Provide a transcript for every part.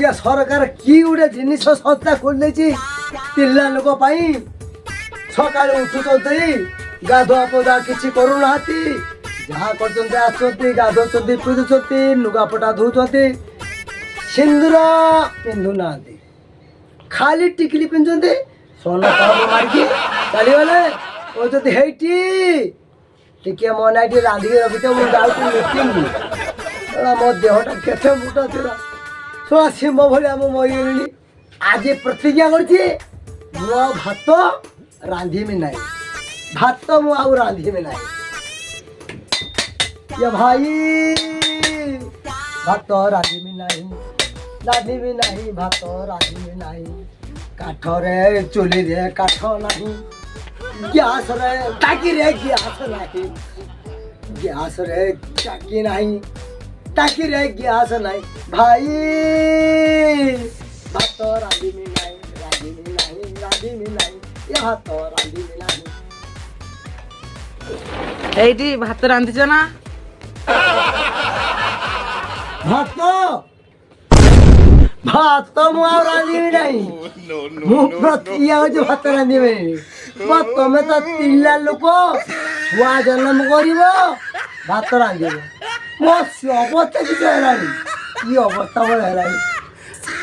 ये सरकार कि गोटे जिनिस संस्था खोली पिला लोक सकाल उठुंट गाधुआ पदा किसी करूना जहाँ कर गाधुंट पिधुंट लुगापटा धोते सिंदूर पिंधुना खाली टिकली पिंधुंट सोना पाउडर मारिकी चलीगले कहते हेटी टिके मो ना रांधिक रखिथे मुझे जाऊँ मीटिंग मो देहटा केते मोटा थी शोना सिंह भाया मुझे मरीगली आज प्रतिज्ञा कर भात रांधीमी ना भात मुझे रांधीमी ना ये भाई भात रांधीमी ना रांधीमी ना भात रांधीमी ना काठरे चुली रे काठ नहीं गैस रे टाकी रे गैस नहीं गैस रे टाकी नहीं टाकी रे गैस नहीं भाई भात रांधीमी नहीं रांधीमी नहीं रांधीमी नहीं ये भात रांधीमी नहीं एइटी भात रांधिछ ना भात भात मुझे रांधीमी नहीं प्रतिज्ञा कर भात रांधीमी तुम तो पिला लोक छुआ जन्म कर भात रांधे मो अवस्था किसी है अवस्था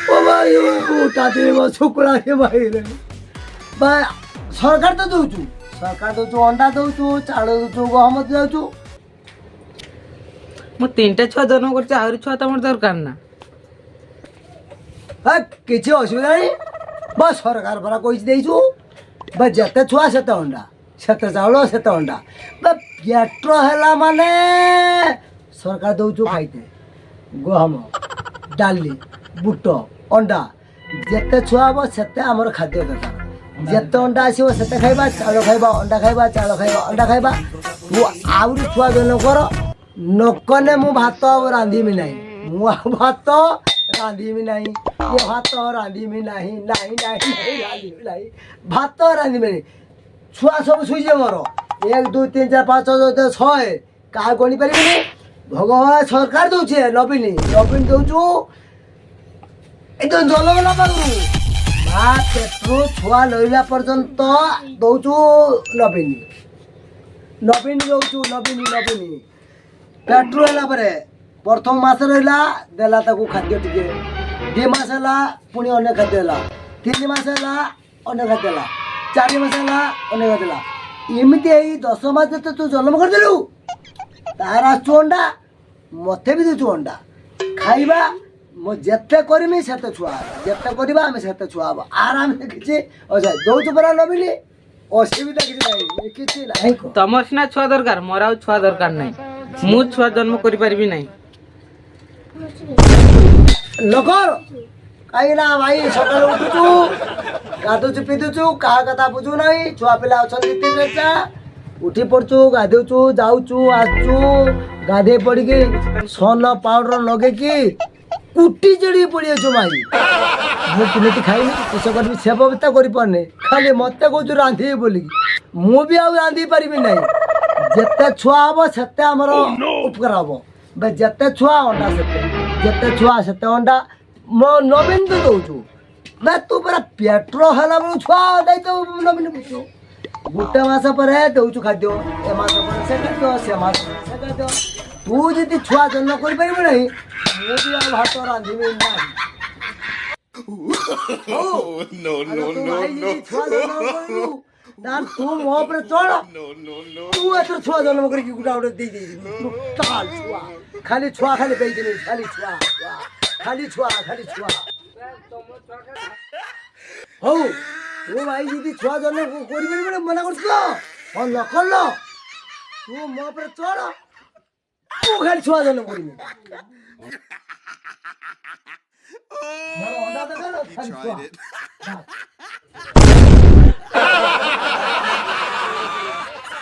बड़े उठा मो शुक्ला के भाई सरकार तो दौचु सरकार दौचु अंडा दौचु चाउल दौचु गहम दौचु मु 3टा छुआ जन्म कर आहरी छुआ तुम दरकार ना किसी असुविधा नहीं बस सरकार परा कही बस जिते छुआ से अंडा सेते चाउल सेते अंडा पेट्रो है माने सरकार दौचु खाइते गहम डाली बुट अंडा जिते छुआ हम सेते आमर खाद्य दरकार जिते अंडा आसो से खाइबा चाउल खाइबा अंडा खाइबा चाउल खाइबा अंडा खाइबा तू आहरी छुआ जन्म कर नकने मु भात रांधीमी नहीं मु भात रांधीमी नहीं ये भात रांधीमी नहीं नहीं नहीं रांधीमी नहीं भात रांधीमी नहीं छुआ सब शुजे मोर 1 2 3 4 5 6 6 क्या गणी पारे भगवान सरकार दौचे नवीन नवीन दौचु एकदम जलगला पाखु पेट्रो छुआ लैला पर्यंत दौचु नवीन नवीन दौचु नवीन नवीन पेट्रो है प्रथम मास रहा देला ताकू खाद्य टिके 2 मास है पुणी अन्न खाद्य है 3 मास है अन्न खाद्य है 4 मास है अन्न खाद्य एमती 10 मास तू जन्म करदेलु तार आसु अंडा मत भी दूचु अंडा खाइबा मो जिते करमी सेते छुआ जिते करवा आम सेते छुआ हम आराम से किसी अच्छा दौचु परा नबिली असुविधा किसी ना तुम सीना छुआ दरकार मोर आ छुआ दरकार नहीं मु छुआ जन्म करि परिबी नहीं नकर कहीं ना भाई सकाल उठुचु गाधुचु पिधुचु क्या कथा बुझु ना छुआ पिला अच्छा उठी पड़चु गाधुचु जाऊचु आसचु गाधे पड़ी सन पाउडर लगे कि कुटी चढ़ी पड़ी माई मुझे खाई किस करी से व्यवस्था कर खाली मत कौच रांधे बोलिक मुझे आउ रांधि पारि ना जिते छुआ हम से उपकार हम जिते छुआ अंडा जिते छुआ से अंडा मो नवीन तो दौचु तू पूरा पेट्रो है छुआ दायित्व नवीन बुझु गोटे मस पर दौचु खाद्य ए मास से खाद्य से मास से खाद्य तू जी छुआ जन्म कर मुझे भात रांधीमी ना तू मो पर चढ़ तू एथर छुआ जन्म कर गुटा गुटे छुआ खाली छुआ खाली बेच खाली छुआ खाली छुआ खाली छुआ हौ तू भाई जी छुआ जन्म कर मना कर न कर तू मो पर चढ़ तू खाली छुआ जन्म कर Tried it.